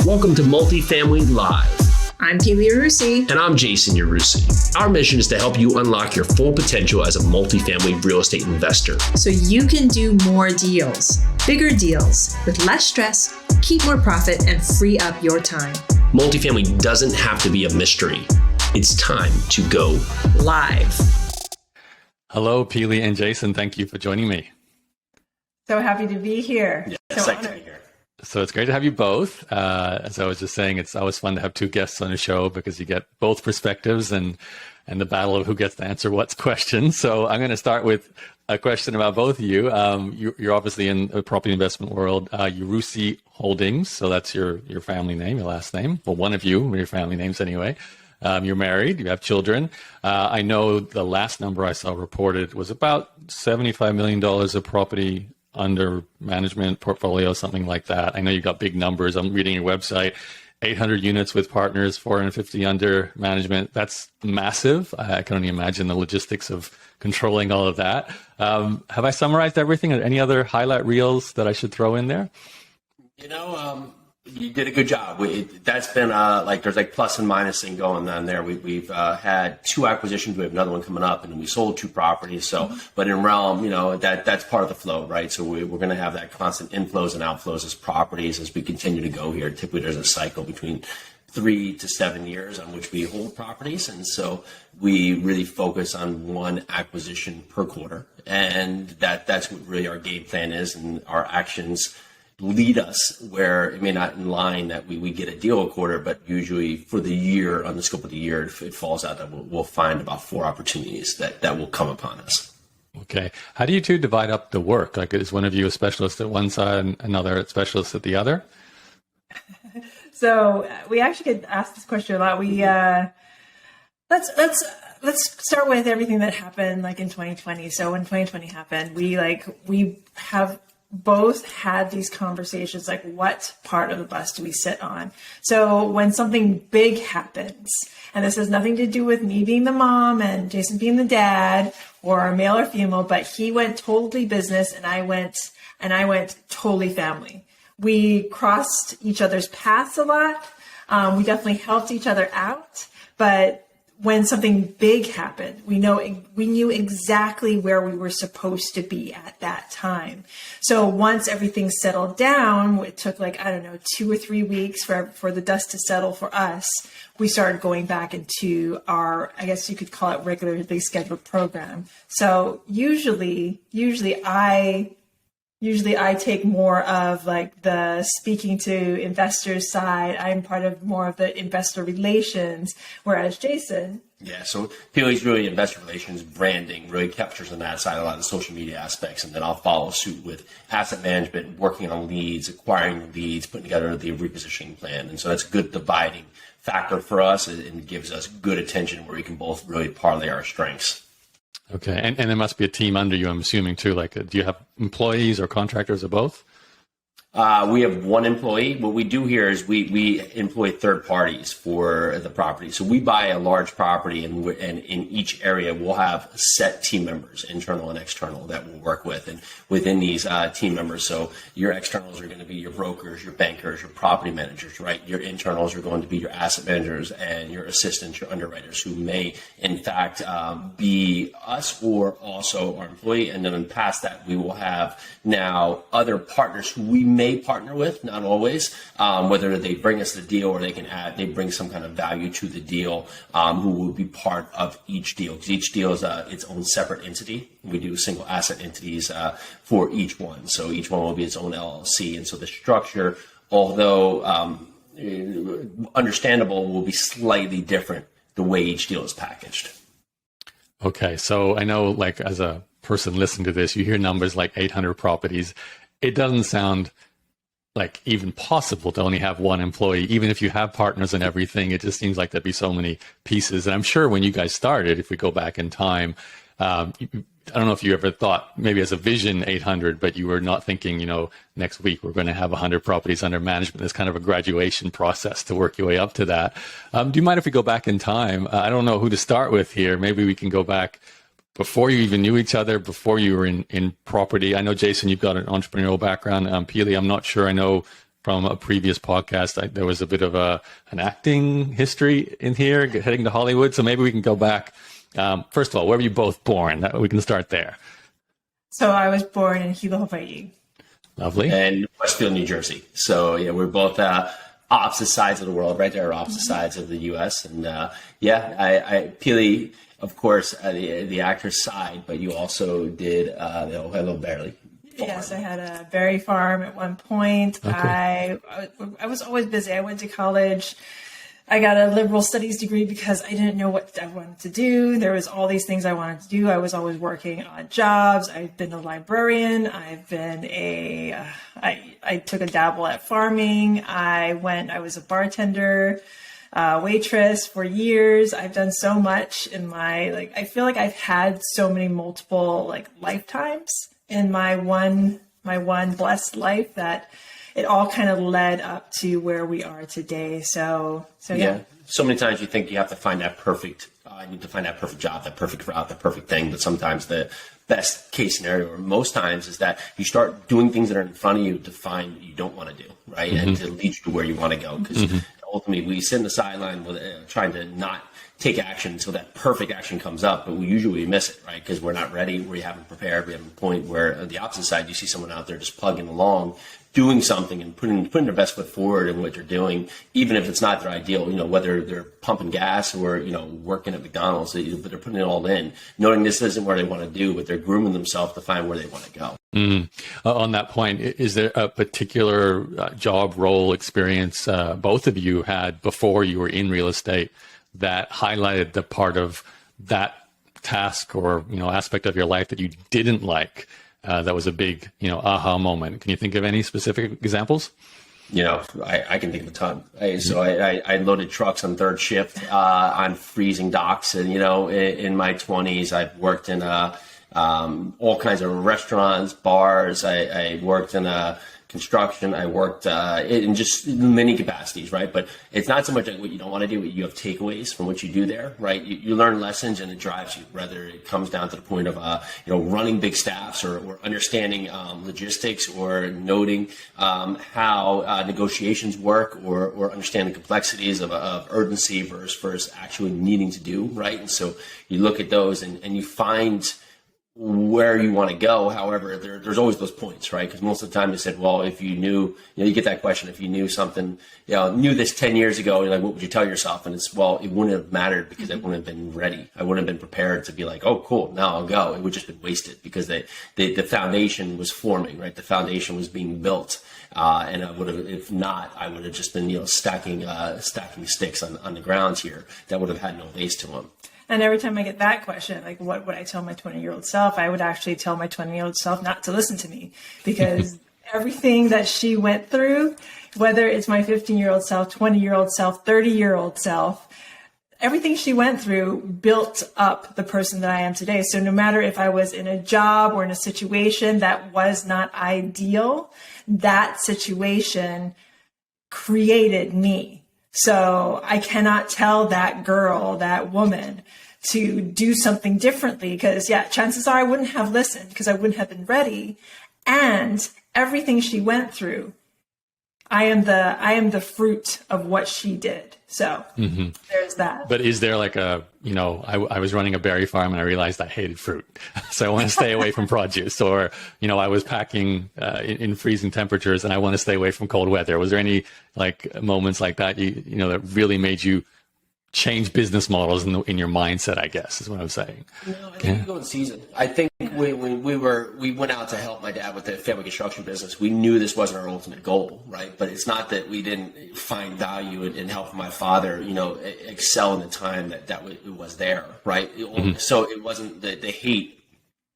Welcome to Multifamily Live. I'm Pili Yarusi. And I'm Jason Yarusi. Our mission is to help you unlock your full potential as a multifamily real estate investor. So you can do more deals, bigger deals, with less stress, keep more profit, and free up your time. Multifamily doesn't have to be a mystery. It's time to go live. Hello, Pili and Jason. Thank you for joining me. So happy to be here. Yeah, so excited to be here. So it's great to have you both. As I was just saying, it's always fun to have two guests on the show because you get both perspectives and the battle of who gets to answer what's questions. So I'm going to start with a question about both of you. You're obviously in the property investment world, Yarusi Holdings. So that's your family name, your last name. Well, one of you, your family names anyway. You're married, you have children. I know the last number I saw reported was about $75 million of property under management portfolio, something like that. I know you've got big numbers. I'm reading your website, 800 units with partners, 450 under management. That's massive. I can only imagine the logistics of controlling all of that. Have I summarized everything? Are there any other highlight reels that I should throw in there? You did a good job. That's been there's plus and minus thing going on there. We've had two acquisitions. We have another one coming up, and we sold two properties. So, but in realm, that's part of the flow, right? So we're going to have that constant inflows and outflows as properties as we continue to go here. Typically, there's a cycle between 3 to 7 years on which we hold properties, and so we really focus on one acquisition per quarter, and that's what really our game plan is, and our actions lead us where it may not in line that we get a deal a quarter, but usually for the year, on the scope of the year, it falls out that we'll find about 4 opportunities that will come upon us. Okay. How do you two divide up the work? Like, is one of you a specialist at one side and another specialist at the other? So we actually get asked this question a lot. We let's start with everything that happened like in 2020. So when 2020 happened, we have both had these conversations, like what part of the bus do we sit on? So when something big happens, and this has nothing to do with me being the mom and Jason being the dad or male or female, but he went totally business and I went totally family. We crossed each other's paths a lot. We definitely helped each other out, but when something big happened, we knew exactly where we were supposed to be at that time. So once everything settled down, it took 2 or 3 weeks for the dust to settle for us. We started going back into our, I guess you could call it, regularly scheduled program. So usually I take more of the speaking to investors side. I'm part of more of the investor relations, whereas Jason. Yeah, so Pili's really investor relations, branding, really captures on that side a lot of the social media aspects, and then I'll follow suit with asset management, working on leads, acquiring leads, putting together the repositioning plan. And so that's a good dividing factor for us, and gives us good attention where we can both really parlay our strengths. Okay. And there must be a team under you, I'm assuming, too. Do you have employees or contractors or both? We have one employee. What we do here is we employ third parties for the property. So we buy a large property, and in each area we'll have set team members, internal and external, that we'll work with. And within these team members, so your externals are going to be your brokers, your bankers, your property managers, right? Your internals are going to be your asset managers and your assistants, your underwriters, who may in fact be us or also our employee. And then past that, we will have now other partners who we may partner with, not always, whether they bring us the deal or they bring some kind of value to the deal, who will be part of each deal, because each deal is its own separate entity. We do single asset entities for each one. So each one will be its own LLC. And so the structure, although understandable, will be slightly different the way each deal is packaged. Okay. So I know, as a person listening to this, you hear numbers like 800 properties. It doesn't sound like even possible to only have one employee. Even if you have partners and everything, it just seems like there'd be so many pieces. And I'm sure when you guys started, if we go back in time, I don't know if you ever thought maybe as a vision 800, but you were not thinking, next week we're going to have 100 properties under management. There's kind of a graduation process to work your way up to that. Do you mind if we go back in time? I don't know who to start with here. Maybe we can go back before you even knew each other, before you were in property. I know, Jason, you've got an entrepreneurial background. Pili, I'm not sure. I know from a previous podcast. There was a bit of an acting history in here, heading to Hollywood. So maybe we can go back. First of all, where were you both born? We can start there. So I was born in Hilo, Hawaii. Lovely. And Westfield, New Jersey. So yeah, we're both opposite sides of the world, right there, opposite sides of the U.S. And I Pili, of course, the actor's side, but you also did Hello Barely. Yes, I had a berry farm at one point. Okay. I was always busy. I went to college. I got a liberal studies degree because I didn't know what I wanted to do. There was all these things I wanted to do. I was always working on jobs. I've been a librarian. I've been I took a dabble at farming. I was a bartender, waitress for years. I've done so much in my, I feel like I've had so many multiple lifetimes in my one blessed life that it all kind of led up to where we are today. So yeah. So many times you think you have to find that perfect, I need to find that perfect job, that perfect route, that perfect thing. But sometimes the best case scenario, or most times, is that you start doing things that are in front of you to find what you don't want to do, right? And to lead you to where you want to go. Because ultimately we sit in the sideline with trying to not take action until that perfect action comes up, but we usually miss it, right? Because we're not ready, we haven't prepared, we have a point where on the opposite side, you see someone out there just plugging along, doing something and putting their best foot forward in what they're doing, even if it's not their ideal, whether they're pumping gas or, working at McDonald's, but they're putting it all in, knowing this isn't where they want to do, but they're grooming themselves to find where they want to go. On that point, is there a particular job role experience both of you had before you were in real estate that highlighted the part of that task or, aspect of your life that you didn't like? That was a big, aha moment. Can you think of any specific examples? I can think of a ton. I loaded trucks on third shift on freezing docks. And, in my 20s, I've worked in all kinds of restaurants, bars. I worked in construction. I worked in just many capacities, right? But it's not so much like what you don't want to do, but you have takeaways from what you do there, right? You learn lessons and it drives you, whether it comes down to the point of, running big staffs or understanding logistics or noting how negotiations work or understanding complexities of urgency versus actually needing to do, right? And so you look at those and you find where you want to go. However, there's always those points, right? Because most of the time they said, well, if you knew, you get that question, if you knew something, knew this 10 years ago, you're like, what would you tell yourself? And it's, well, it wouldn't have mattered because I wouldn't have been ready. I wouldn't have been prepared to be like, oh, cool, now I'll go. It would just been wasted because the foundation was forming, right? The foundation was being built. And I would have, if not, I would have just been, stacking sticks on the ground here that would have had no base to them. And every time I get that question, what would I tell my 20-year-old self? I would actually tell my 20-year-old self not to listen to me because everything that she went through, whether it's my 15-year-old self, 20-year-old self, 30-year-old self, everything she went through built up the person that I am today. So no matter if I was in a job or in a situation that was not ideal, that situation created me. So I cannot tell that girl, that woman, to do something differently because, chances are I wouldn't have listened because I wouldn't have been ready. And everything she went through, I am the fruit of what she did. So there's that. But is there I was running a berry farm and I realized I hated fruit. So I want to stay away from produce, or, I was packing in freezing temperatures and I want to stay away from cold weather. Was there any moments like that, that really made you change business models in your mindset, I guess, is what I'm saying? I think we go in season. I think when we went out to help my dad with the family construction business, we knew this wasn't our ultimate goal, right? But it's not that we didn't find value in helping my father, excel in the time that it was there, right? So it wasn't the hate.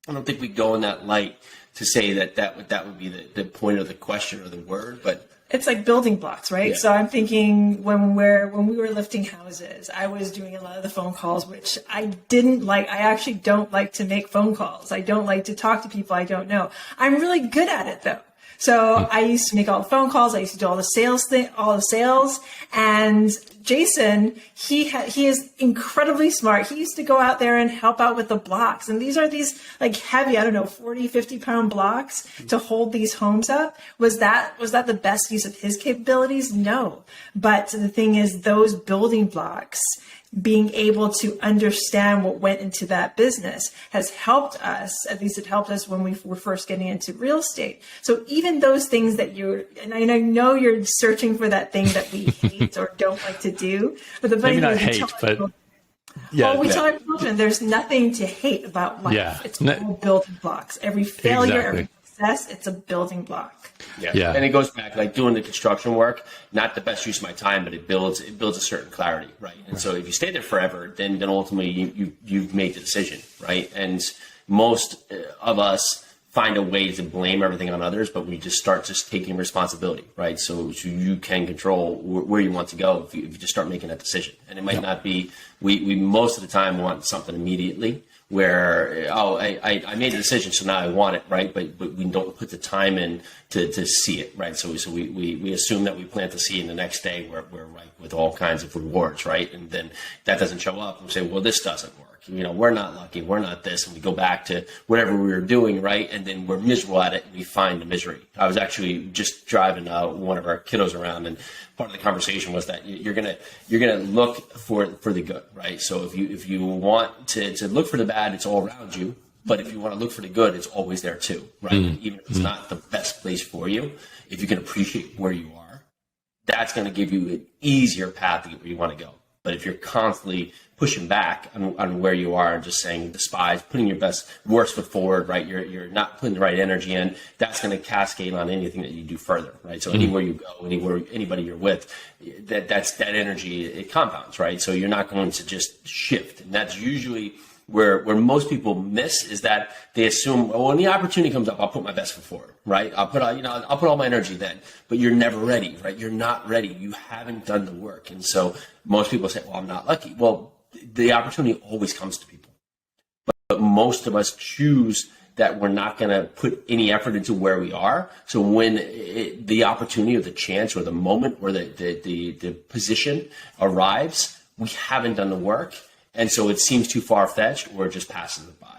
I don't think we go in that light to say that would be the point of the question or the word, but it's like building blocks, right? Yeah. So I'm thinking when we were lifting houses, I was doing a lot of the phone calls, which I didn't like. I actually don't like to make phone calls. I don't like to talk to people I don't know. I'm really good at it though. So I used to make all the phone calls. I used to do all the sales. And Jason, he is incredibly smart. He used to go out there and help out with the blocks. And these are these like heavy, 40, 50 pound blocks to hold these homes up. Was that the best use of his capabilities? No. But the thing is, those building blocks, being able to understand what went into that business has helped us, at least it helped us when we were first getting into real estate. So even those things that and I know you're searching for that thing that we hate or don't like to do, but the funny maybe thing not is hate, but yeah, we tell our children there's nothing to hate about life. Yeah. It's all building blocks. Every failure, Exactly. every success, it's a building block. Yeah. And it goes back like doing the construction work, not the best use of my time, but it builds a certain clarity, right? And so if you stay there forever, then ultimately you've made the decision, right? And most of us find a way to blame everything on others, but we just start taking responsibility, right? So you can control where you want to go if you just start making that decision. And it might not be, we most of the time want something immediately, where, I made a decision, so now I want it, right? But we don't put the time in to see it, right? So we assume that we plant the seed and the next day we're right with all kinds of rewards, right? And then that doesn't show up and we say, well, this doesn't work. We're not lucky, we're not this, and we go back to whatever we were doing, right? And then we're miserable at it and we find the misery. I was actually just driving one of our kiddos around, and part of the conversation was that you're gonna look for the good, right? So if you want to look for the bad, it's all around you. But if you want to look for the good, it's always there too, right? Even if it's not the best place for you, if you can appreciate where you are, that's going to give you an easier path to get where you want to go. But if you're constantly pushing back on where you are and just saying despise, putting your worst foot forward, right? You're not putting the right energy in. That's going to cascade on anything that you do further, right? So anywhere you go, anybody you're with, that energy, it compounds, right? So you're not going to just shift. And that's usually where most people miss, is that they assume, well, when the opportunity comes up, I'll put my best foot forward, right? I'll put all my energy then, but you're never ready, right? You're not ready. You haven't done the work. And so most people say, well, I'm not lucky. Well, the opportunity always comes to people, but most of us choose that we're not going to put any effort into where we are. So when the opportunity or the chance or the moment or the position arrives, we haven't done the work. And so it seems too far-fetched, or just passes it by.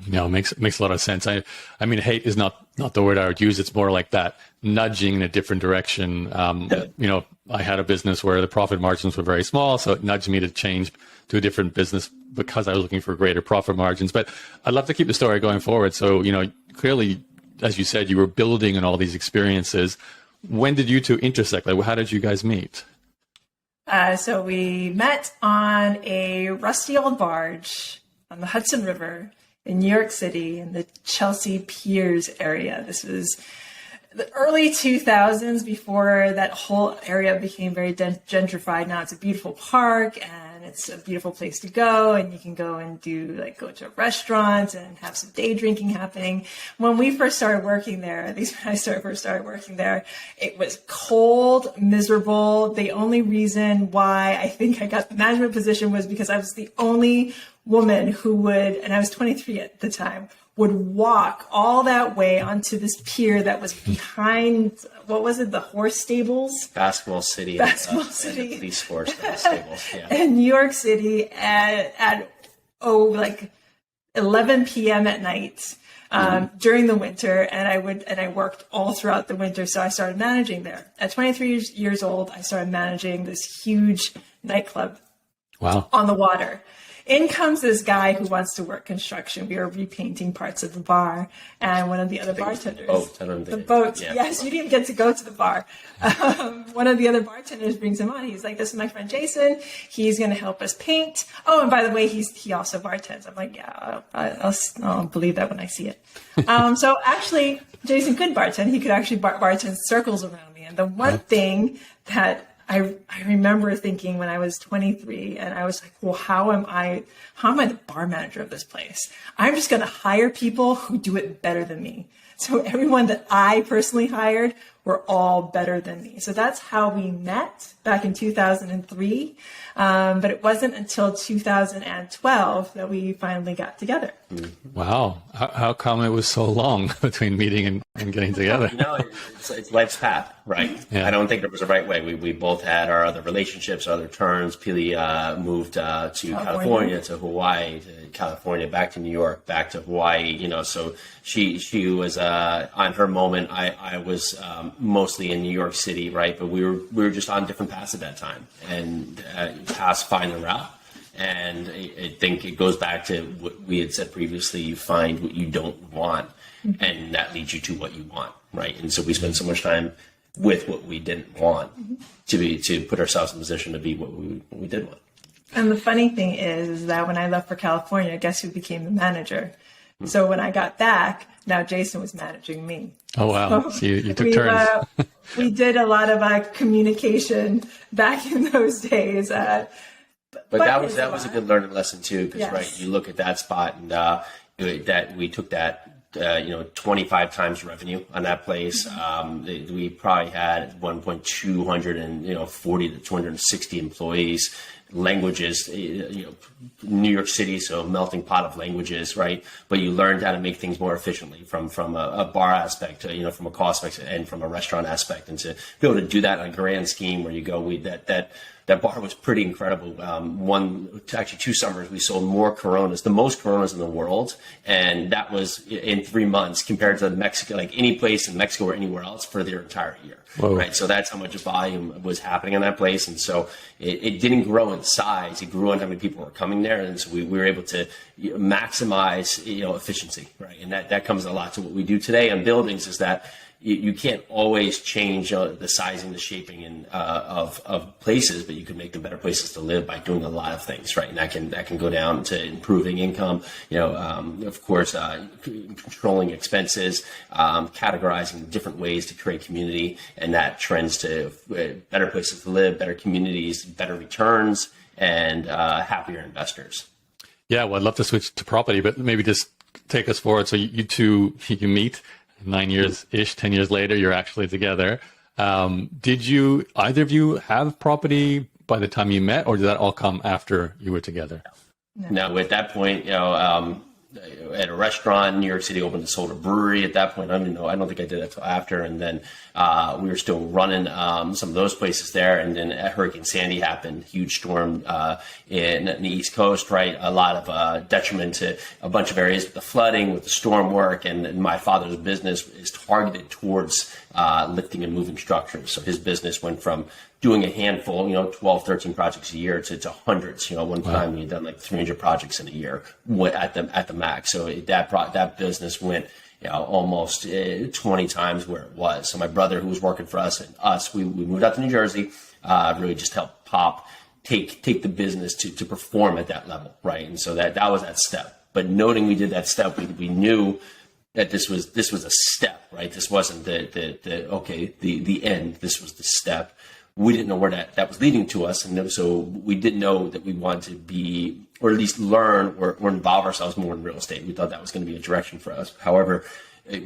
No, it makes a lot of sense. I mean, hate is not the word I would use. It's more like that nudging in a different direction. I had a business where the profit margins were very small, so it nudged me to change to a different business because I was looking for greater profit margins. But I'd love to keep the story going forward. So, clearly, as you said, you were building on all these experiences. When did you two intersect? Like, how did you guys meet? So we met on a rusty old barge on the Hudson River in New York City in the Chelsea Piers area. This was the early 2000s, before that whole area became very gentrified. Now it's a beautiful park and it's a beautiful place to go, and you can go and go to a restaurant and have some day drinking happening. When we first started working there, at least when I first started working there, it was cold, miserable. The only reason why I think I got the management position was because I was the only woman who would, and I was 23 at the time, would walk all that way onto this pier that was behind, what was it, the horse stables? Basketball City. And the police force stables, yeah. In New York City at 11 p.m. at night during the winter, and I worked all throughout the winter, so I started managing there. At 23 years old, I started managing this huge nightclub. Wow. On the water. In comes this guy who wants to work construction. We were repainting parts of the bar, and one of the other bartenders. The boat. Yeah. Yes, you didn't get to go to the bar. One of the other bartenders brings him on. He's like, "This is my friend Jason. He's going to help us paint. Oh, and by the way, he also bartends." I'm like, "Yeah, I'll believe that when I see it." So actually, Jason could bartend. He could actually bartend circles around me. And the one thing that I remember thinking when I was 23, and I was like, well, how am I the bar manager of this place? I'm just going to hire people who do it better than me. So everyone that I personally hired were all better than me. So that's how we met back in 2003. But it wasn't until 2012 that we finally got together. Wow. How come it was so long between meeting and getting together? It's life's path, right? Yeah. I don't think there was a right way. We both had our other relationships, other turns. Pili moved to California, to Hawaii, to California, back to New York, back to Hawaii. So she was on her moment. I was mostly in New York City, right? But we were just on different paths at that time, and paths find the route. And I think it goes back to what we had said previously. You find what you don't want, and that leads you to what you want, right? And so we spend so much time with what we didn't want to put ourselves in a position to be what we did want. And the funny thing is that when I left for California, guess who became the manager? So when I got back, now Jason was managing me. Oh, wow. So you took turns. We did a lot of communication back in those days. But that was a good learning lesson too, because Yes. right, you look at that spot and that we took that 25 times revenue on that place. We probably had at one point 240 to 260 employees. Languages, New York City, so a melting pot of languages, right? But you learned how to make things more efficiently from a bar aspect, from a cost aspect, and from a restaurant aspect, and to be able to do that on a grand scheme where you go, that bar was pretty incredible. Actually 2 summers, we sold more Coronas, the most Coronas in the world. And that was in 3 months compared to Mexico, like any place in Mexico or anywhere else for their entire year. Whoa. Right. So that's how much volume was happening in that place. And so it didn't grow in size. It grew on how many people were coming there. And so we were able to maximize, efficiency. Right. And that comes a lot to what we do today on buildings, is that you can't always change the sizing, the shaping, and of places, but you can make them better places to live by doing a lot of things, right? And that can go down to improving income, of course, controlling expenses, categorizing different ways to create community, and that trends to better places to live, better communities, better returns, and happier investors. Yeah, well, I'd love to switch to property, but maybe just take us forward. So you two, you meet 9 years-ish, 10 years later, you're actually together. Did either of you have property by the time you met, or did that all come after you were together? No, at that point, at a restaurant in New York City, opened and sold a brewery. At that point, I don't think I did that till after. And then we were still running some of those places there. And then Hurricane Sandy happened, huge storm in the East Coast, right? A lot of detriment to a bunch of areas with the flooding, with the storm work. And my father's business is targeted towards lifting and moving structures. So his business went from doing a handful, 12, 13 projects a year to hundreds. One time he had done like 300 projects in a year at the max. So that business went almost 20 times where it was. So my brother, who was working for us, and us, we moved out to New Jersey, really just helped Pop take the business to perform at that level, right? And so that was that step. But noting we did that step, we knew that this was a step, right? This wasn't the end. This was the step. We didn't know where that was leading to us, and so we didn't know that we wanted to be, or at least learn or involve ourselves more in real estate. We thought that was going to be a direction for us. However,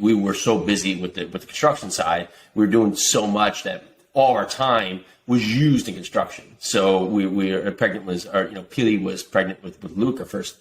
we were so busy with the construction side, we were doing so much that all our time was used in construction. So we were pregnant Pili was pregnant with Luke, our first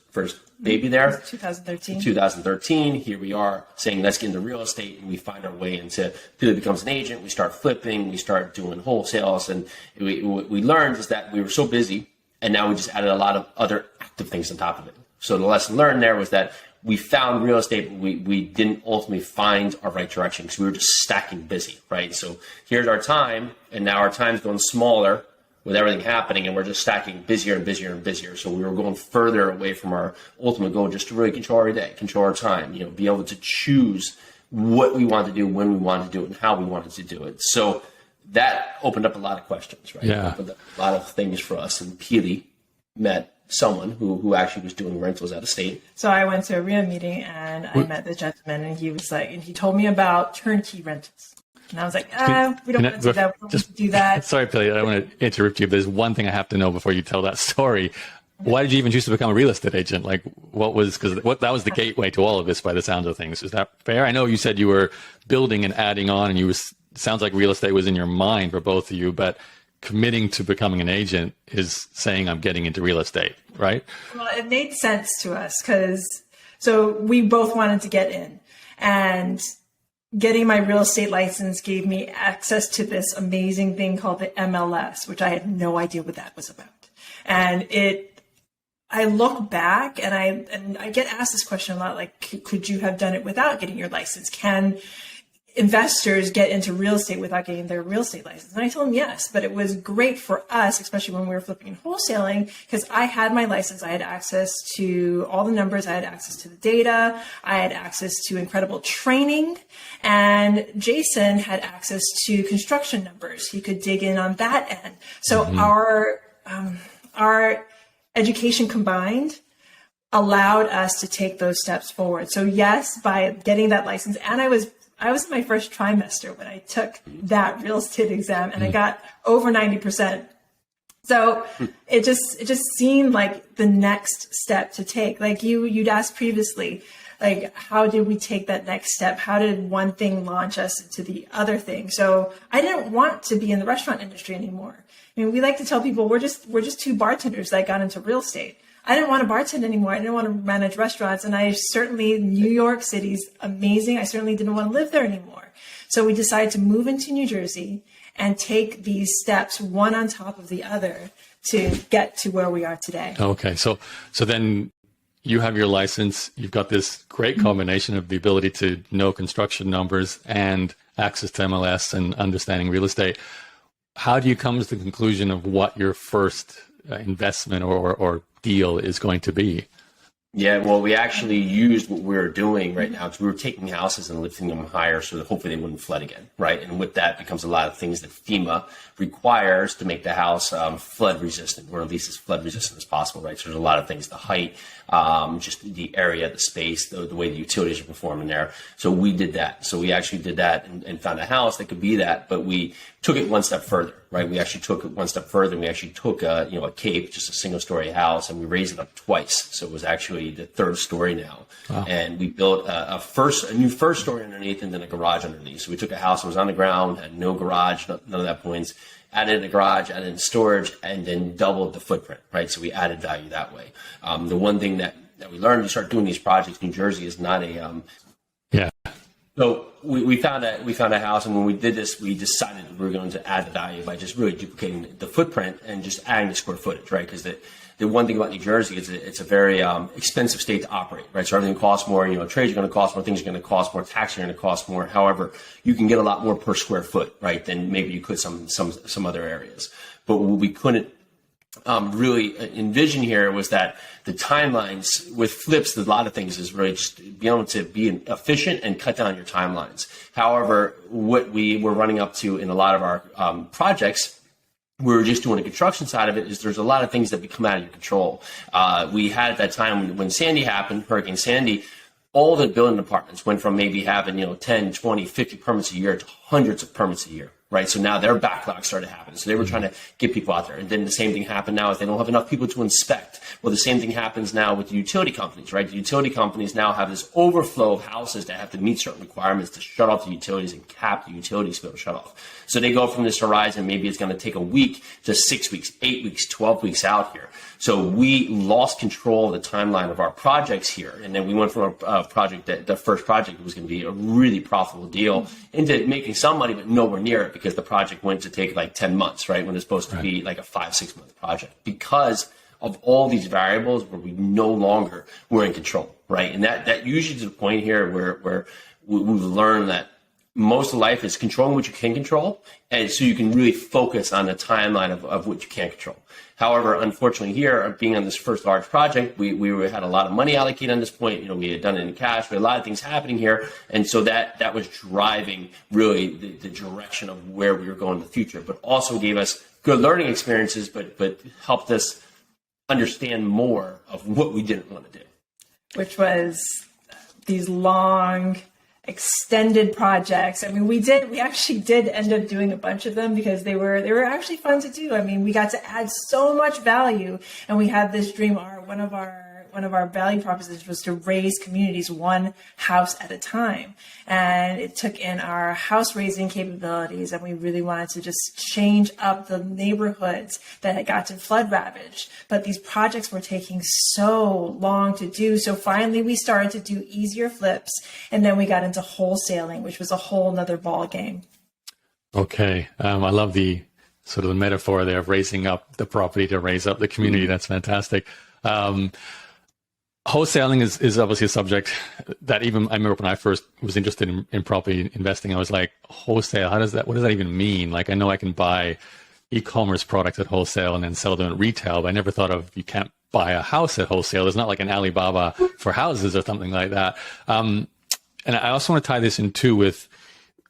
baby there. 2013. Here we are saying, let's get into real estate, and we find our way into, Pili becomes an agent. We start flipping, we start doing wholesales, and we learned is that we were so busy, and now we just added a lot of other active things on top of it. So the lesson learned there was that we found real estate, but we didn't ultimately find our right direction because we were just stacking busy, right? So here's our time, and now our time's going smaller with everything happening, and we're just stacking busier and busier and busier. So we were going further away from our ultimate goal, just to really control our day, control our time, be able to choose what we want to do, when we want to do it, and how we wanted to do it. So that opened up a lot of questions, right? Yeah. Opened up a lot of things for us. And Pili met someone who actually was doing rentals out of state. So I went to a RIA meeting, and I met the gentleman, and he told me about turnkey rentals. And I was like, we don't want to do that. We don't want to do that. Sorry, Pili, I don't want to interrupt you, but there's one thing I have to know before you tell that story. Why did you even choose to become a real estate agent? Like, that was the gateway to all of this by the sounds of things. Is that fair? I know you said you were building and adding on, and you were sounds like real estate was in your mind for both of you, but committing to becoming an agent is saying I'm getting into real estate, right? Well, it made sense to us so we both wanted to get in, and getting my real estate license gave me access to this amazing thing called the MLS, which I had no idea what that was about. And I look back and I get asked this question a lot, like, could you have done it without getting your license? Can investors get into real estate without getting their real estate license? And I told them yes, but it was great for us, especially when we were flipping and wholesaling, because I had my license. I had access to all the numbers. I had access to the data. I had access to incredible training. And Jason had access to construction numbers. He could dig in on that end. So our education combined allowed us to take those steps forward. So yes, by getting that license, and I was in my first trimester when I took that real estate exam, and I got over 90%. So it just seemed like the next step to take. Like you'd asked previously, like, how did we take that next step? How did one thing launch us into the other thing? So I didn't want to be in the restaurant industry anymore. I mean, we like to tell people we're just two bartenders that got into real estate. I didn't want to bartend anymore. I didn't want to manage restaurants. And New York City's amazing. I certainly didn't want to live there anymore. So we decided to move into New Jersey and take these steps one on top of the other to get to where we are today. Okay. So then you have your license. You've got this great combination of the ability to know construction numbers and access to MLS and understanding real estate. How do you come to the conclusion of what your first investment or deal is going to be? Yeah, well, we actually used what we're doing right now because we were taking houses and lifting them higher so that hopefully they wouldn't flood again, right? And with that becomes a lot of things that FEMA requires to make the house flood resistant, or at least as flood resistant as possible, right? So there's a lot of things, the height, just the area, the space, the way the utilities are performing there. So we did that. So we actually did that and found a house that could be that, but we took it one step further, right? We actually took it one step further, and we actually took a cape, just a single-story house, and we raised it up twice. So it was actually the third story now. Wow. And we built a new first story underneath and then a garage underneath. So we took a house that was on the ground, had no garage, none of that points, added a garage, added in storage, and then doubled the footprint, right? So we added value that way. The one thing that we learned to start doing these projects, New Jersey is not a So we found a house, and when we did this, we decided we were going to add the value by just really duplicating the footprint and just adding the square footage, right? Because the one thing about New Jersey is it's a very expensive state to operate, right? So everything costs more. Trades are going to cost more, things are going to cost more, taxes are going to cost more. However, you can get a lot more per square foot, right, than maybe you could some other areas. But what we couldn't really envision here was that the timelines with flips, a lot of things is really just being able to be efficient and cut down your timelines. However, what we were running up to in a lot of our projects, we were just doing the construction side of it, is there's a lot of things that become out of your control. We had at that time when Sandy happened, Hurricane Sandy, all the building departments went from maybe having 10, 20, 50 permits a year to hundreds of permits a year. Right. So now their backlog started happening. So they were trying to get people out there. And then the same thing happened now is they don't have enough people to inspect. Well, the same thing happens now with the utility companies, right? The utility companies now have this overflow of houses that have to meet certain requirements to shut off the utilities and cap the utilities to be able to shut off. So they go from this horizon, maybe it's going to take a week to 6 weeks, 8 weeks, 12 weeks out here. So we lost control of the timeline of our projects here. And then we went from a project that the first project was going to be a really profitable deal into making some money, but nowhere near it, because the project went to take like 10 months, right? When it's supposed to be like a 5-6 month project, because of all these variables where we no longer were in control, right? And that usually to the point here where we've learned that most of life is controlling what you can control, and so you can really focus on the timeline of what you can't control. However, unfortunately here, being on this first large project, we had a lot of money allocated on this point. We had done it in cash. We had a lot of things happening here. And so that was driving really the direction of where we were going in the future, but also gave us good learning experiences, but helped us understand more of what we didn't want to do. Which was these long, extended projects. I mean, we actually did end up doing a bunch of them because they were actually fun to do. I mean, we got to add so much value, and we had this dream. One of our our value propositions was to raise communities one house at a time. And it took in our house raising capabilities, and we really wanted to just change up the neighborhoods that had gotten flood ravaged. But these projects were taking so long to do. So finally we started to do easier flips, and then we got into wholesaling, which was a whole nother ball game. Okay. I love the sort of the metaphor there of raising up the property to raise up the community. That's fantastic. Wholesaling is obviously a subject that even I remember when I first was interested in property investing, I was like, wholesale, what does that even mean? Like, I know I can buy e-commerce products at wholesale and then sell them at retail, but I never thought of, you can't buy a house at wholesale. There's not like an Alibaba for houses or something like that. And I also want to tie this in too with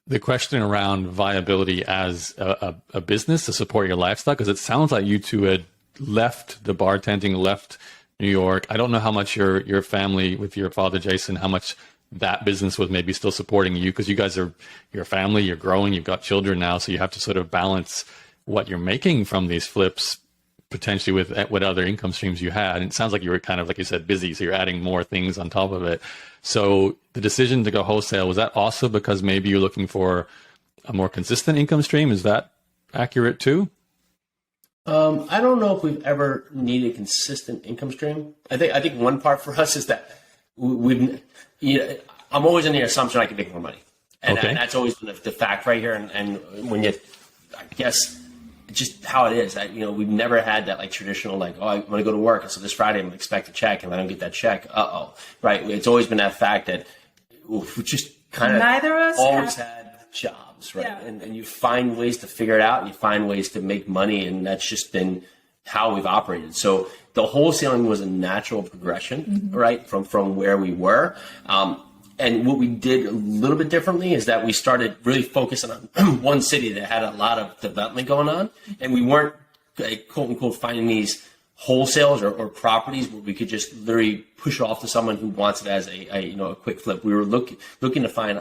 the question around viability as a business to support your lifestyle, because it sounds like you two had left the bartending, left New York. I don't know how much your family with your father, Jason, how much that business was maybe still supporting you, because you guys are your family, you're growing, you've got children now, so you have to sort of balance what you're making from these flips potentially with what other income streams you had. And it sounds like you were kind of, like you said, busy, so you're adding more things on top of it. So the decision to go wholesale, was that also because maybe you're looking for a more consistent income stream? Is that accurate too? I don't know if we've ever needed a consistent income stream. I think one part for us is that I'm always in the assumption I can make more money. And, okay. And that's always been the fact right here. And when I guess, just how it is. We've never had that like traditional, like, oh, I'm going to go to work, and so this Friday I'm going to expect a check, and if I don't get that check, right? It's always been that fact that we just kind of neither of us always had jobs, right? Yeah. And you find ways to figure it out, and you find ways to make money, and that's just been how we've operated. So the wholesaling was a natural progression, right, from where we were. And what we did a little bit differently is that we started really focusing on one city that had a lot of development going on. And we weren't, quote unquote, finding these wholesales or properties where we could just literally push it off to someone who wants it as a quick flip. We were looking to find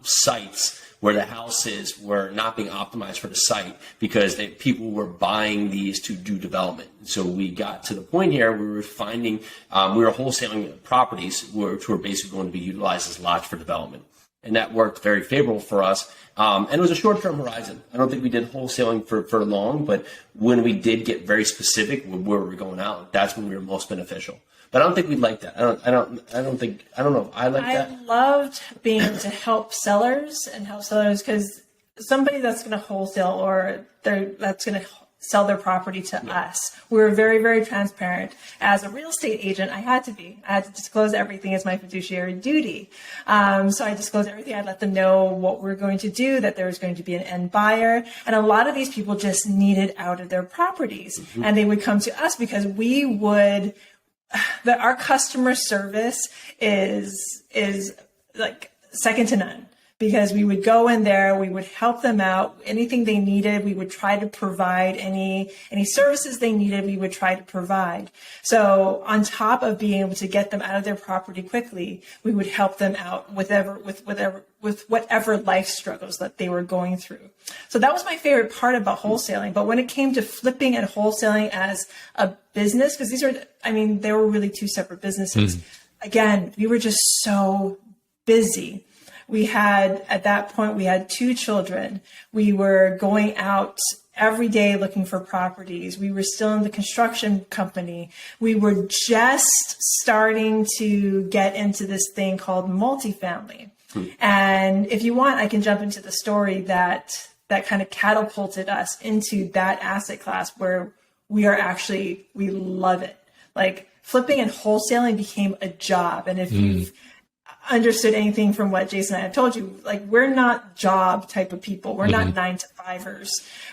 sites where the houses were not being optimized for the site because people were buying these to do development. So we got to the point here where we were finding, we were wholesaling properties which were basically going to be utilized as lots for development. And that worked very favorable for us. And it was a short-term horizon. I don't think we did wholesaling for long, but when we did get very specific with where we were going out, that's when we were most beneficial. But I don't think we like that. I don't know if I like that. I loved being able to help sellers because somebody that's going to wholesale or that's going to sell their property to us, we were very, very transparent. As a real estate agent, I had to disclose everything as my fiduciary duty. So I disclosed everything. I'd let them know what we're going to do, that there was going to be an end buyer. And a lot of these people just needed out of their properties. And they would come to us because our customer service is like second to none, because we would go in there, we would help them out, anything they needed, we would try to provide any services they needed, we would try to provide. So on top of being able to get them out of their property quickly, we would help them out with whatever life struggles that they were going through. So that was my favorite part about wholesaling. But when it came to flipping and wholesaling as a business, because they were really two separate businesses. Again, we were just so busy. At that point, we had 2 children. We were going out every day looking for properties. We were still in the construction company. We were just starting to get into this thing called multifamily. And if you want, I can jump into the story that kind of catapulted us into that asset class where we love it. Like flipping and wholesaling became a job. And if you've understood anything from what Jason and I have told you, like, we're not job type of people. We're not 9-to-5ers.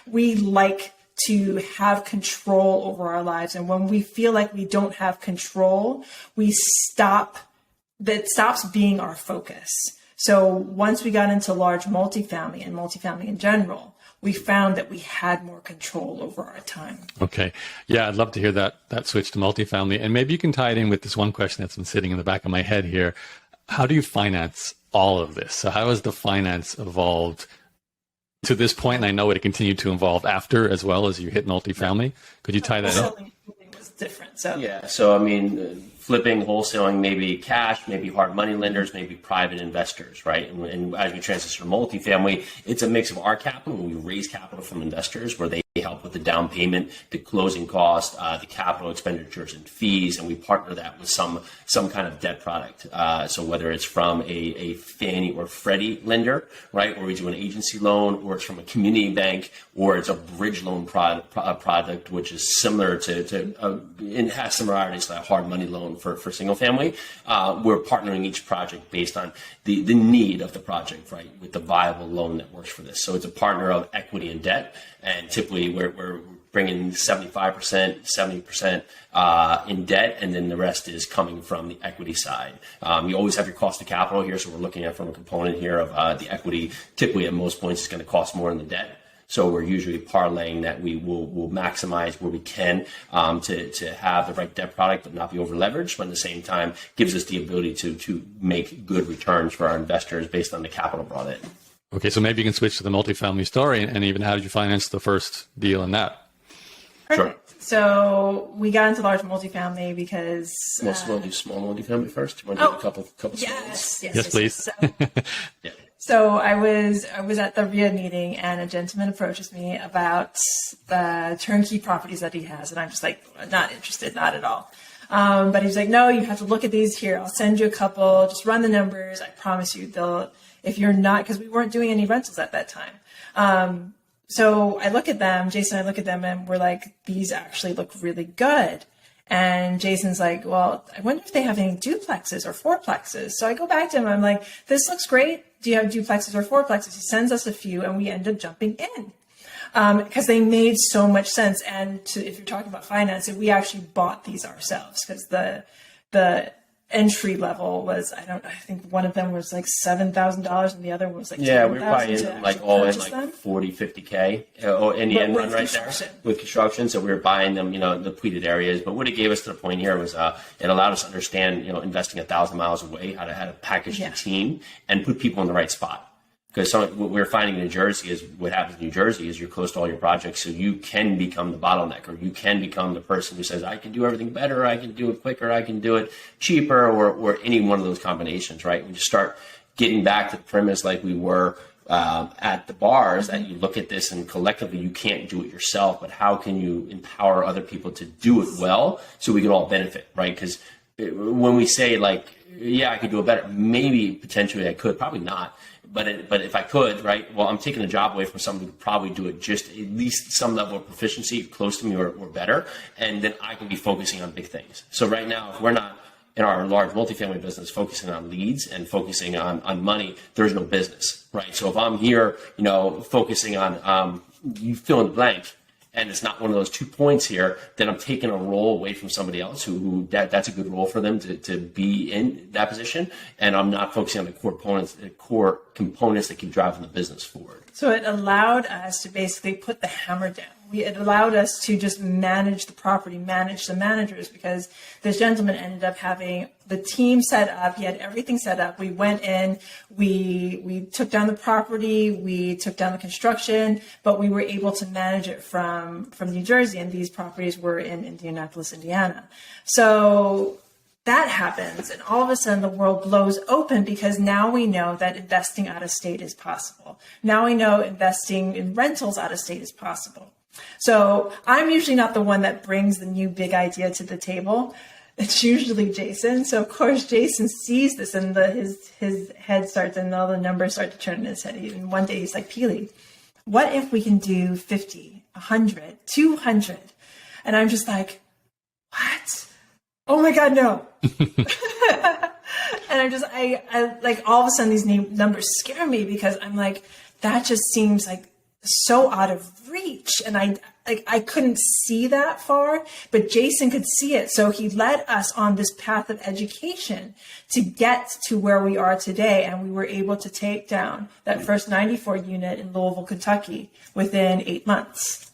We like to have control over our lives. And when we feel like we don't have control, that stops being our focus. So once we got into large multifamily and multifamily in general, we found that we had more control over our time. Okay. Yeah, I'd love to hear that switch to multifamily. And maybe you can tie it in with this one question that's been sitting in the back of my head here. How do you finance all of this? So how has the finance evolved to this point? And I know it continued to evolve after as well as you hit multifamily. Could you tie that in? Was different. So yeah. So flipping, wholesaling, maybe cash, maybe hard money lenders, maybe private investors, right? And as we transition to multifamily, it's a mix of our capital. We raise capital from investors where they help with the down payment, the closing cost, the capital expenditures and fees, and we partner that with some kind of debt product. So whether it's from a Fannie or Freddie lender, right, or we do an agency loan, or it's from a community bank, or it's a bridge loan product, which is similar to it has similarities to a hard money loan for single family. We're partnering each project based on the need of the project, right, with the viable loan that works for this. So it's a partner of equity and debt, and typically we're bringing 75%, 70% in debt, and then the rest is coming from the equity side. You always have your cost of capital here, so we're looking at from a component here of the equity. Typically, at most points, it's going to cost more than the debt. So we're usually parlaying that we will maximize where we can to have the right debt product, but not be over leveraged, but at the same time gives us the ability to make good returns for our investors based on the capital brought in. Okay, so maybe you can switch to the multifamily story, and even how did you finance the first deal in that? Perfect. Sure. So we got into large multifamily because we'll do small multifamily first. You want to do a couple yes, please. So, yeah. So I was at the RIA meeting, and a gentleman approaches me about the turnkey properties that he has, and I'm just like, not interested, not at all. But he's like, no, you have to look at these here. I'll send you a couple. Just run the numbers. I promise you, they'll. If you're not, because we weren't doing any rentals at that time. So I look at them, Jason and I look at them, and we're like, these actually look really good. And Jason's like, well, I wonder if they have any duplexes or fourplexes. So I go back to him. I'm like, this looks great. Do you have duplexes or fourplexes? He sends us a few, and we end up jumping in because they made so much sense. And if you're talking about financing, we actually bought these ourselves because the entry level was, I think one of them was like $7,000 and the other was like $10,000. We were buying like all in like 40, 50K in the end run right there with construction. So we were buying them, the pleated areas. But what it gave us to the point here was it allowed us to understand, investing 1,000 miles away, how to package the team and put people in the right spot. Because what we're finding in New Jersey is what happens in New Jersey is you're close to all your projects, so you can become the bottleneck, or you can become the person who says, I can do everything better, I can do it quicker, I can do it cheaper, or any one of those combinations, right? When you start getting back to the premise like we were at the bars, that you look at this and collectively you can't do it yourself, but how can you empower other people to do it well so we can all benefit, right? Because when we say like, yeah, I could do it better, maybe potentially I could, probably not. But if I could, right, well, I'm taking a job away from someone who could probably do it just at least some level of proficiency, close to me or better, and then I can be focusing on big things. So right now, if we're not in our large multifamily business focusing on leads and focusing on money, there's no business, right? So if I'm here, focusing on you fill in the blank, and it's not one of those 2 points here, then I'm taking a role away from somebody else who that's a good role for them to be in that position. And I'm not focusing on the core components that keep driving the business forward. So it allowed us to basically put the hammer down. It allowed us to just manage the property, manage the managers, because this gentleman ended up having the team set up. He had everything set up. We went in, we took down the property, we took down the construction, but we were able to manage it from New Jersey, and these properties were in Indianapolis, Indiana. So that happens, and all of a sudden the world blows open, because now we know that investing out of state is possible. Now we know investing in rentals out of state is possible. So I'm usually not the one that brings the new big idea to the table. It's usually Jason. So of course Jason sees this, and his head starts, and all the numbers start to turn in his head. And one day he's like, Pili, what if we can do 50, 100, 200? And I'm just like, what? Oh my God, no. And I like, all of a sudden these numbers scare me, because I'm like, that just seems like so out of reach. And I couldn't see that far, but Jason could see it. So he led us on this path of education to get to where we are today. And we were able to take down that first 94 unit in Louisville, Kentucky within 8 months.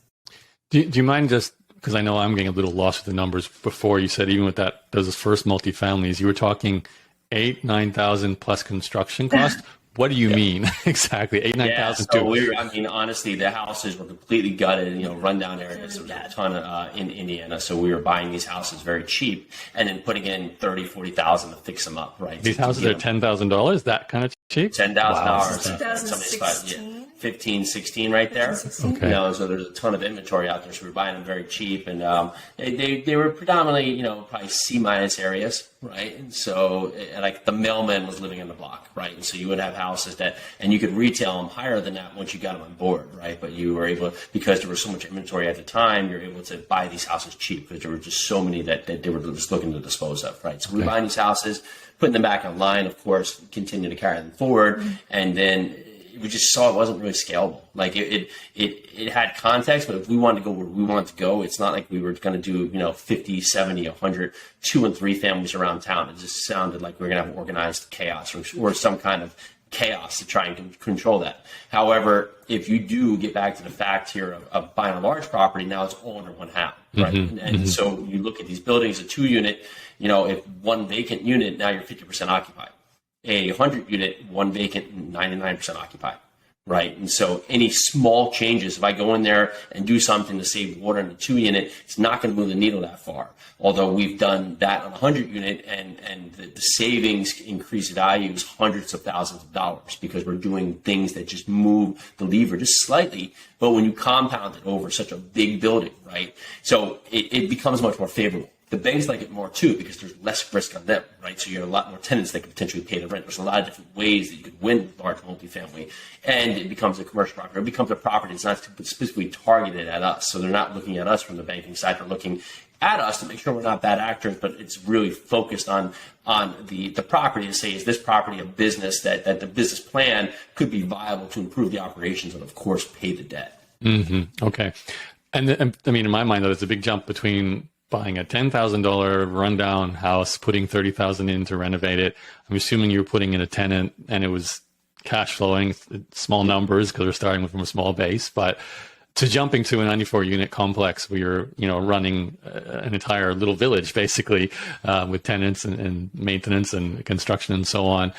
Do you mind just, because I know I'm getting a little lost with the numbers, before you said even with those first multifamilies, you were talking 8,000-9,000 plus construction cost. What do you mean exactly? 9,000 so honestly, the houses were completely gutted, rundown areas. There was a ton of, in Indiana. So we were buying these houses very cheap and then putting in 30, 40,000 to fix them up, right? These houses are $10,000, that kind of cheap? $10,000. Wow. 2016. 15, 16 right there. Okay. So there's a ton of inventory out there. So we were buying them very cheap. And they were predominantly, probably C- areas, right? And so like the mailman was living in the block, right? And so you would have houses and you could retail them higher than that once you got them on board, right? But you were able, because there was so much inventory at the time, you're able to buy these houses cheap because there were just so many that they were just looking to dispose of, right? So we were buying these houses, putting them back online, of course, continue to carry them forward. And then we just saw it wasn't really scalable. Like it had context, but if we wanted to go where we wanted to go, it's not like we were going to do, 50, 70, 100, 2 and 3 families around town. It just sounded like we were going to have organized chaos or some kind of chaos to try and control that. However, if you do get back to the fact here of buying a large property, now it's all under one house, right? And so you look at these buildings, a 2-unit, if one vacant unit, now you're 50% occupied. A 100-unit, one vacant, 99% occupied, right? And so any small changes, if I go in there and do something to save water in the 2-unit, it's not going to move the needle that far. Although we've done that on a 100-unit and the savings increase values hundreds of thousands of dollars because we're doing things that just move the lever just slightly. But when you compound it over such a big building, right? So it becomes much more favorable. The banks like it more too because there's less risk on them, right? So you have a lot more tenants that can potentially pay the rent. There's a lot of different ways that you could win with large multifamily, and it becomes a commercial property. It becomes a property that's not specifically targeted at us. So they're not looking at us from the banking side. They're looking at us to make sure we're not bad actors, but it's really focused on the property to say, is this property a business that the business plan could be viable to improve the operations and, of course, pay the debt. Okay. And in my mind, though, there's a big jump between buying a $10,000 rundown house, putting $30,000 in to renovate it. I'm assuming you were putting in a tenant and it was cash flowing, small numbers because we're starting from a small base, but to jumping to a 94-unit complex where you're, running an entire little village basically with tenants and maintenance and construction and so on.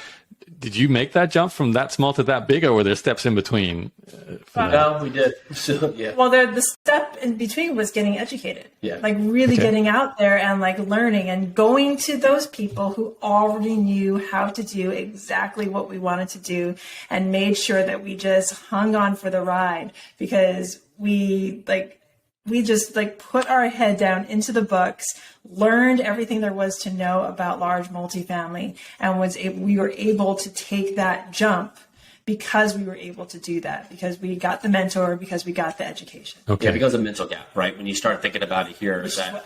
Did you make that jump from that small to that big, or were there steps in between? No, we did. So, yeah. Well, the step in between was getting educated. Yeah. Like really getting out there and like learning and going to those people who already knew how to do exactly what we wanted to do and made sure that we just hung on for the ride because we just put our head down into the books, learned everything there was to know about large multifamily, and we were able to take that jump because we were able to do that, because we got the mentor, because we got the education. Okay. Yeah, because of mental gap, right? When you start thinking about it here, is that,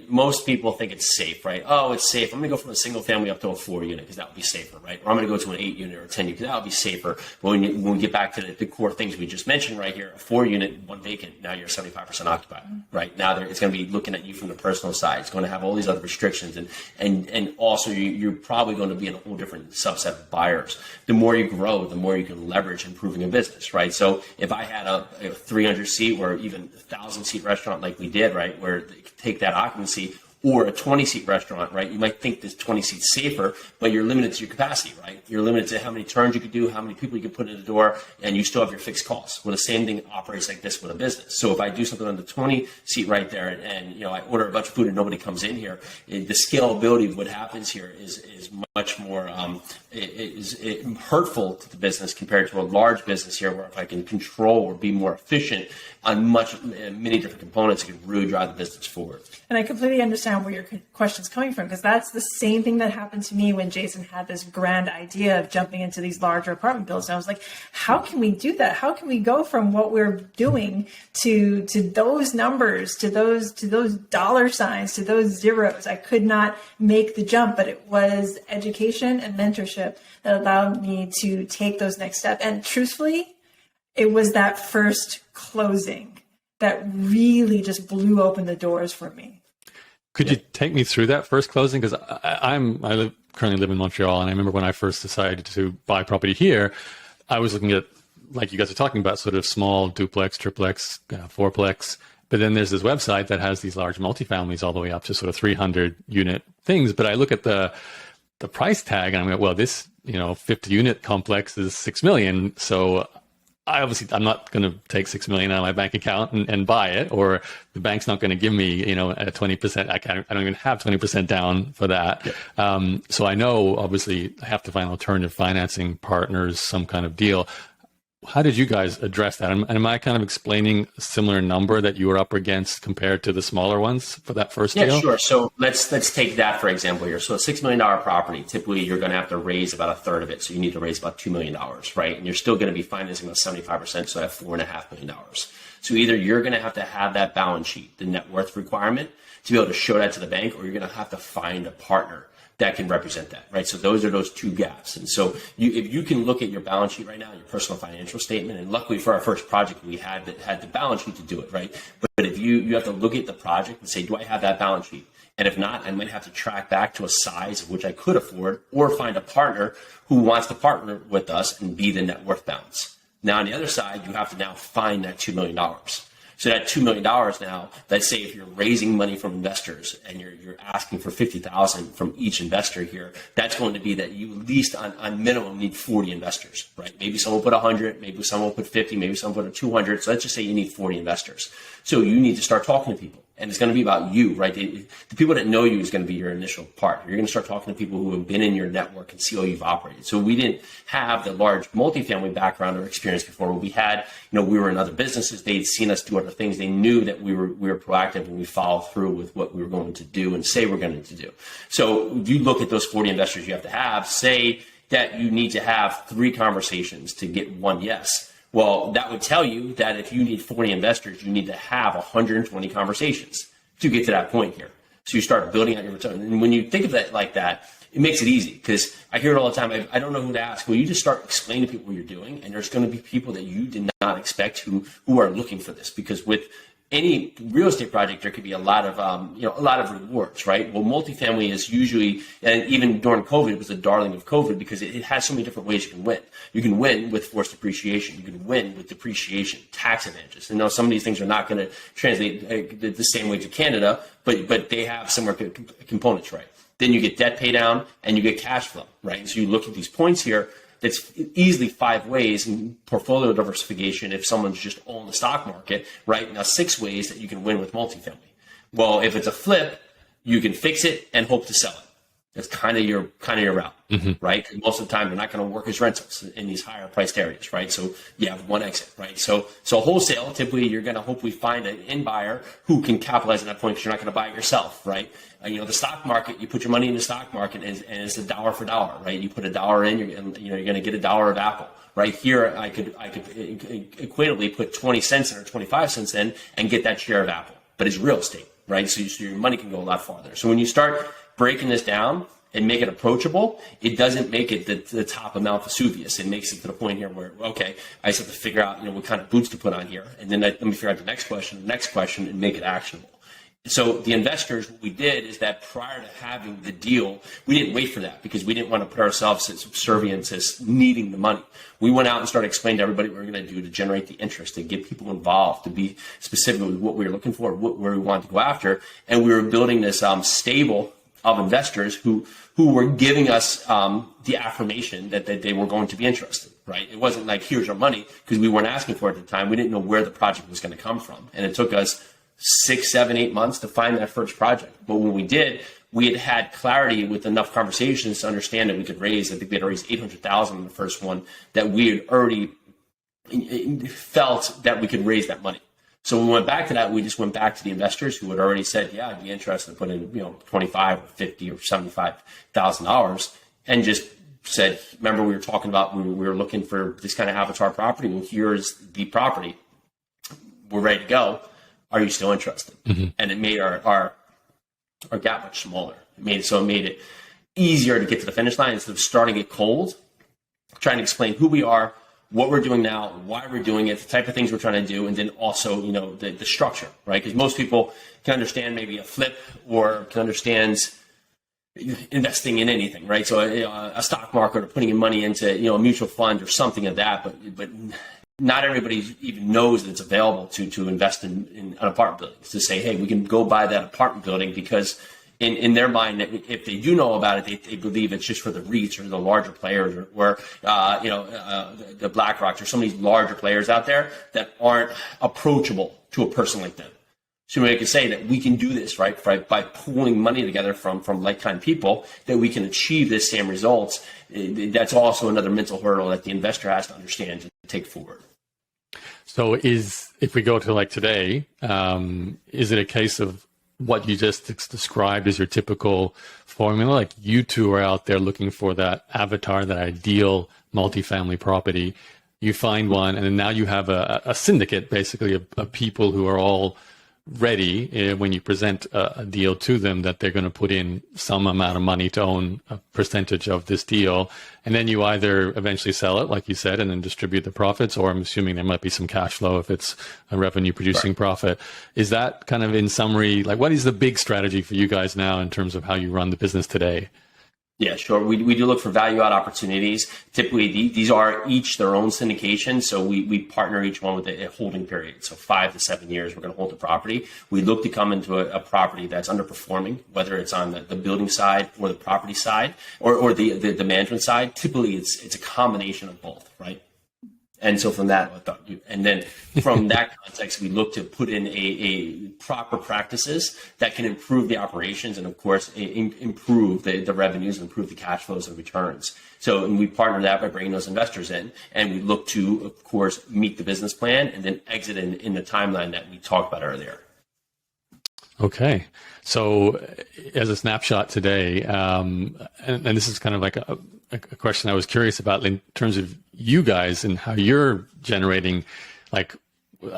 most people think it's safe, right? Oh, it's safe. I'm going to go from a single family up to a 4-unit because that would be safer, right? Or I'm going to go to an 8-unit or a 10-unit because that would be safer. But when we get back to the core things we just mentioned right here, a 4-unit, one vacant, now you're 75% occupied, right? Now it's going to be looking at you from the personal side. It's going to have all these other restrictions. And also you're probably going to be in a whole different subset of buyers. The more you grow, the more you can leverage improving a business, right? So if I had a 300-seat or even 1,000-seat restaurant like we did, right, where they could take that occupancy, or a 20-seat restaurant, right? You might think this 20 seats safer, but you're limited to your capacity, right? You're limited to how many turns you could do, how many people you could put in the door, and you still have your fixed costs. Well, the same thing operates like this with a business. So if I do something on the 20-seat right there, and I order a bunch of food and nobody comes in here, the scalability of what happens here is much more hurtful to the business compared to a large business here, where if I can control or be more efficient on many different components, it can really drive the business forward. And I completely understand where your question's coming from, because that's the same thing that happened to me when Jason had this grand idea of jumping into these larger apartment buildings. And I was like, how can we do that? How can we go from what we're doing to those numbers, to those dollar signs, to those zeros? I could not make the jump, but it was education and mentorship that allowed me to take those next steps. And truthfully, it was that first closing that really just blew open the doors for me. Could you take me through that first closing? Because currently live in Montreal, and I remember when I first decided to buy property here, I was looking at, like you guys are talking about, sort of small duplex, triplex, fourplex. But then there's this website that has these large multifamilies all the way up to sort of 300-unit things. But I look at the price tag and I'm like, well, this 50 unit complex is 6 million. So I'm not going to take 6 million out of my bank account and buy it, or the bank's not going to give me, a 20%. I don't even have 20% down for that. Yeah. So I know, obviously, I have to find alternative financing partners, some kind of deal. How did you guys address that? And am I kind of explaining a similar number that you were up against compared to the smaller ones for that first deal? Yeah, sure. So let's take that for example here. So a $6 million property, typically you're going to have to raise about a third of it. So you need to raise about $2 million, right? And you're still going to be financing about 75%, so that's $4.5 million. So either you're going to have that balance sheet, the net worth requirement, to be able to show that to the bank, or you're going to have to find a partner that can represent that, right? So those are those two gaps. And so if you can look at your balance sheet right now, your personal financial statement, and luckily for our first project, we had the balance sheet to do it, right? But if you have to look at the project and say, do I have that balance sheet? And if not, I might have to track back to a size of which I could afford, or find a partner who wants to partner with us and be the net worth balance. Now, on the other side, you have to now find that $2 million. So that $2 million now, let's say if you're raising money from investors and you're asking for $50,000 from each investor here, that's going to be that you at least on minimum need 40 investors, right? Maybe someone will put 100, maybe someone will put 50, maybe someone will put 200. So let's just say you need 40 investors. So you need to start talking to people. And it's going to be about you, right? The people that know you is going to be your initial part. You're going to start talking to people who have been in your network and see how you've operated. So we didn't have the large multifamily background or experience before. We had, we were in other businesses. They'd seen us do other things. They knew that we were proactive and we followed through with what we were going to do and say we're going to do. So if you look at those 40 investors you have to have, say that you need to have 3 conversations to get one yes. Well, that would tell you that if you need 40 investors, you need to have 120 conversations to get to that point here. So you start building out your return. And when you think of that like that, it makes it easy, because I hear it all the time. I don't know who to ask. Well, you just start explaining to people what you're doing, and there's going to be people that you did not expect who are looking for this, because with any real estate project, there could be a lot of rewards, right? Well, multifamily is usually, and even during COVID, it was the darling of COVID because it has so many different ways you can win. You can win with forced depreciation. You can win with depreciation, tax advantages. And now some of these things are not going to translate the same way to Canada, but they have similar components, right? Then you get debt pay down and you get cash flow, right? So you look at these points here. That's easily 5 ways in portfolio diversification if someone's just all in the stock market, right? Now 6 ways that you can win with multifamily. Well, if it's a flip, you can fix it and hope to sell it. That's kind of your route, right? Because most of the time they're not going to work as rentals in these higher priced areas, right? So you have one exit, right? So wholesale, typically you're going to hopefully find an in buyer who can capitalize on that point because you're not going to buy it yourself, right? The stock market, you put your money in the stock market and it's a dollar for dollar, right? You put $1 in, you're going to get $1 of Apple. Right here, I could equitably put 20 cents in or 25 cents in and get that share of Apple, but it's real estate, right? So your money can go a lot farther. So when you start breaking this down and make it approachable, it doesn't make it the top of Mount Vesuvius. It makes it to the point here where, okay, I just have to figure out, what kind of boots to put on here. And then let me figure out the next question, and make it actionable. So the investors, what we did is that prior to having the deal, we didn't wait for that because we didn't want to put ourselves as subservient as needing the money. We went out and started explaining to everybody what we were going to do to generate the interest, to get people involved, to be specific with what we were looking for, where we wanted to go after. And we were building this stable of investors who were giving us the affirmation that they were going to be interested, right? It wasn't like, here's your money, because we weren't asking for it at the time. We didn't know where the project was going to come from. And it took us 6, 7, 8 months to find that first project. But when we did, we had clarity with enough conversations to understand that we could raise, I think we had raised $800,000 in the first one, that we had already felt that we could raise that money. So when we went back to that, we just went back to the investors who had already said, yeah, I'd be interested in putting in, $25 or $50 or $75,000, and just said, remember we were talking about, we were looking for this kind of avatar property. Well, here's the property. We're ready to go. Are you still interested? And it made our gap much smaller. It made it easier to get to the finish line instead of starting it cold, trying to explain who we are, what we're doing now, why we're doing it, the type of things we're trying to do, and then also, the structure, right? Because most people can understand maybe a flip or can understand investing in anything, right? So a stock market or putting in money into, a mutual fund or something of that, but not everybody even knows that it's available to invest in an apartment building. To say, hey, we can go buy that apartment building because in their mind, if they do know about it, they believe it's just for the REITs or the larger players or the BlackRocks or some of these larger players out there that aren't approachable to a person like them. So we can say that we can do this, right? By pooling money together from like-kind people, that we can achieve the same results. That's also another mental hurdle that the investor has to understand to take forward. So if we go to like today, is it a case of what you just described as your typical formula? Like you two are out there looking for that avatar, that ideal multifamily property. You find one, and then now you have a syndicate, basically, of people who are all ready when you present a deal to them that they're going to put in some amount of money to own a percentage of this deal. And then you either eventually sell it, like you said, and then distribute the profits, or I'm assuming there might be some cash flow if it's a revenue producing profit. Is that kind of in summary, like what is the big strategy for you guys now in terms of how you run the business today? Yeah, sure. We do look for value add opportunities. Typically, these are each their own syndication. So we partner each one with a holding period. So 5 to 7 years, we're going to hold the property. We look to come into a property that's underperforming, whether it's on the building side or the property side or the management side. Typically, it's a combination of both, right? And so from that, and then from that context, we look to put in a proper practices that can improve the operations and, of course, improve the revenues and improve the cash flows and returns. So and we partner that by bringing those investors in, and we look to, of course, meet the business plan and then exit in the timeline that we talked about earlier. Okay. So as a snapshot today, and this is kind of like a question I was curious about in terms of you guys and how you're generating, like,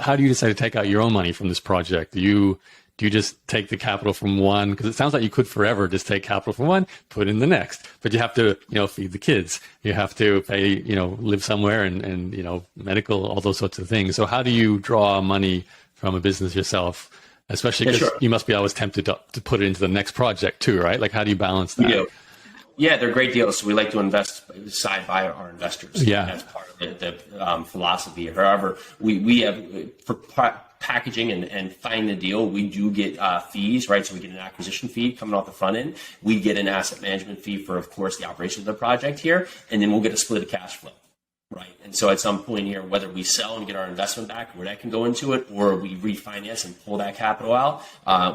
how do you decide to take out your own money from this project? Do you just take the capital from one? Because it sounds like you could forever just take capital from one, put in the next, but you have to, feed the kids. You have to pay, live somewhere and medical, all those sorts of things. So how do you draw money from a business yourself? Especially because you must be always tempted to put it into the next project too, right? Like, how do you balance that? Yeah, they're great deals. So we like to invest side by our investors. Yeah. That's part of the philosophy. However, we have, for packaging and finding the deal, we do get fees, right? So we get an acquisition fee coming off the front end. We get an asset management fee for, of course, the operation of the project here. And then we'll get a split of cash flow. Right. And so at some point here, whether we sell and get our investment back, where that can go into it, or we refinance and pull that capital out,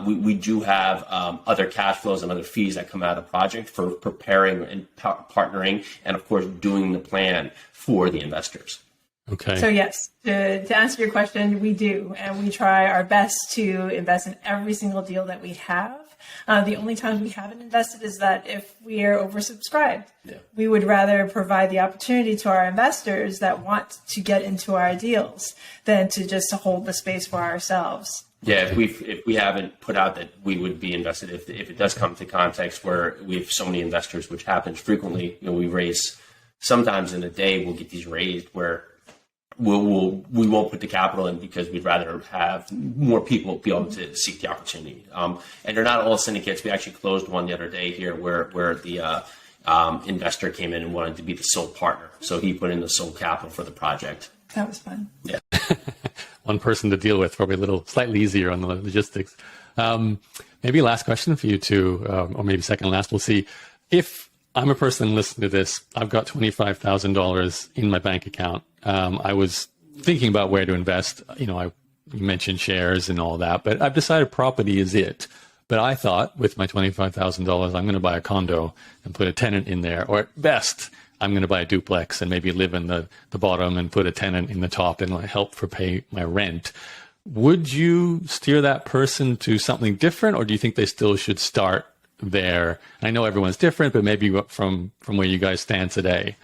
we do have other cash flows and other fees that come out of the project for preparing and partnering and, of course, doing the plan for the investors. Okay. So yes, to answer your question, we do. And we try our best to invest in every single deal that we have. The only times we haven't invested is that if we are oversubscribed. Yeah. We would rather provide the opportunity to our investors that want to get into our deals than to just hold the space for ourselves. Yeah, if we haven't put out that we would be invested, if it does come to context where we have so many investors, which happens frequently, we raise sometimes in a day, we'll get these raised where we won't put the capital in because we'd rather have more people be able to seek the opportunity. And they're not all syndicates. We actually closed one the other day here where the investor came in and wanted to be the sole partner. So he put in the sole capital for the project. That was fun. Yeah. One person to deal with, probably a little slightly easier on the logistics. Maybe last question for you two, or maybe second last. We'll see. If I'm a person listening to this, I've got $25,000 in my bank account. I was thinking about where to invest. You mentioned shares and all that, but I've decided property is it. But I thought with my $25,000, I'm going to buy a condo and put a tenant in there, or at best, I'm going to buy a duplex and maybe live in the bottom and put a tenant in the top and help for pay my rent. Would you steer that person to something different, or do you think they still should start there? I know everyone's different, but maybe from where you guys stand today.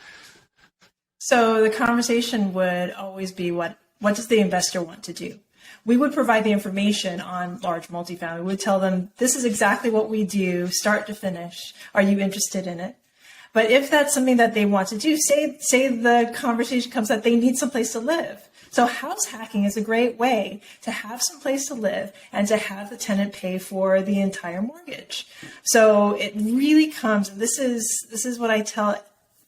So the conversation would always be what does the investor want to do? We would provide the information on large multifamily. We would tell them, this is exactly what we do, start to finish. Are you interested in it? But if that's something that they want to do, say the conversation comes that they need someplace to live. So house hacking is a great way to have some place to live and to have the tenant pay for the entire mortgage. So it really comes, and this is what I tell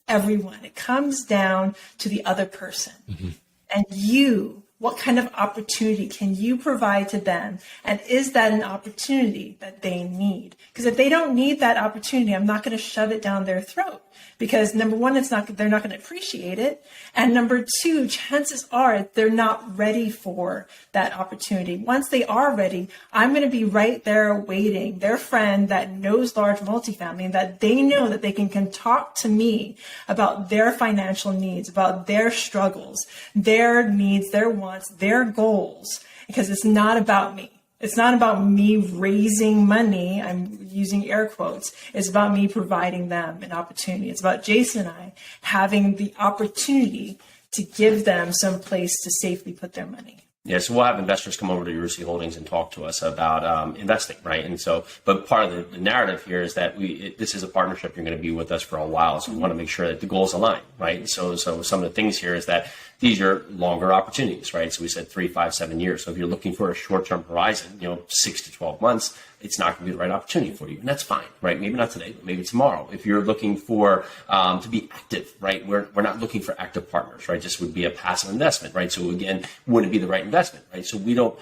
everyone. It comes down to the other person. Mm-hmm. And you What kind of opportunity can you provide to them? And is that an opportunity that they need? Because if they don't need that opportunity, I'm not going to shove it down their throat. Because number one, they're not going to appreciate it. And number two, chances are they're not ready for that opportunity. Once they are ready, I'm going to be right there waiting, their friend that knows large multifamily, that they know that they can talk to me about their financial needs, about their struggles, their needs, their wants, their goals, because it's not about me. It's not about me raising money. I'm using air quotes. It's about me providing them an opportunity. It's about Jason and I having the opportunity to give them some place to safely put their money. Yeah, so we'll have investors come over to Yarusi Holdings and talk to us about investing, right? And so, but part of the narrative here is that this is a partnership. You're going to be with us for a while, so we want to make sure that the goals align, right? So some of the things here is that these are longer opportunities, right? So we said 3, 5, 7 years. So if you're looking for a short-term horizon, 6 to 12 months, it's not going to be the right opportunity for you. And that's fine, right? Maybe not today, but maybe tomorrow. If you're looking for to be active, right? We're not looking for active partners, right? This would be a passive investment, right? So again, wouldn't be the right investment, right? So we don't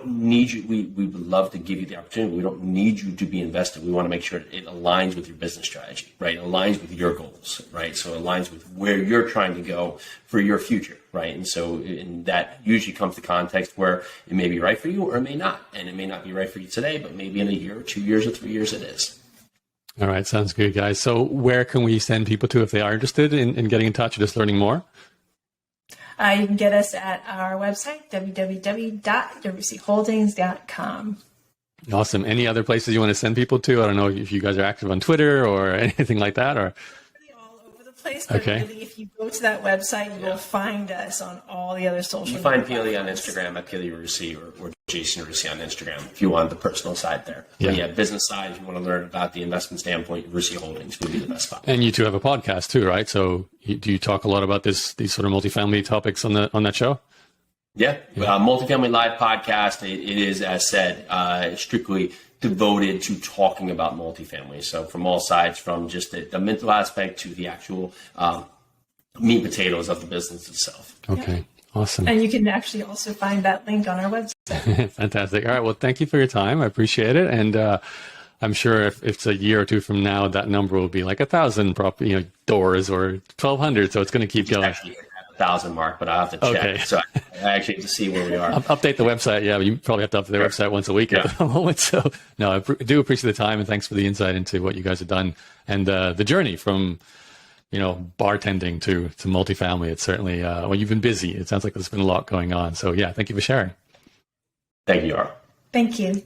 need you. We would love to give you the opportunity, but we don't need you to be invested. We want to make sure it aligns with your business strategy, right? It aligns with your goals, right? So it aligns with where you're trying to go for your future, right? And so that usually comes to context where it may be right for you or it may not. And it may not be right for you today, but maybe in a year or 2 years or 3 years it is. All right. Sounds good, guys. So where can we send people to if they are interested in getting in touch or just learning more? You can get us at our website, www.yarusiholdings.com. Awesome. Any other places you want to send people to? I don't know if you guys are active on Twitter or anything like that, or all over the place, but really, if you go to that website, you will find us on all the other social media. You find Pili on Instagram at Pili Yarusi or Jason Yarusi on Instagram if you want the personal side there. Yeah, business side, if you want to learn about the investment standpoint, Yarusi Holdings would be the best spot. And you two have a podcast too, right? So do you talk a lot about these sort of multifamily topics on that show? Yeah. Multifamily Live podcast. It is, as said, strictly devoted to talking about multifamily. So from all sides, from just the mental aspect to the actual meat and potatoes of the business itself. Okay. Yeah. Awesome. And you can actually also find that link on our website. Fantastic. All right. Well, thank you for your time. I appreciate it. And I'm sure if it's a year or two from now, that number will be like 1,000 doors or 1,200. So it's going to keep going. Actually, 1,000 mark, but I'll have to check. Okay. So I actually have to see where we are. Update the website. Yeah, you probably have to update the website once a week at the moment. So no, I do appreciate the time and thanks for the insight into what you guys have done and the journey from bartending to multifamily. It's certainly you've been busy. It sounds like there's been a lot going on. So yeah, thank you for sharing. Thank you, Yara. Thank you.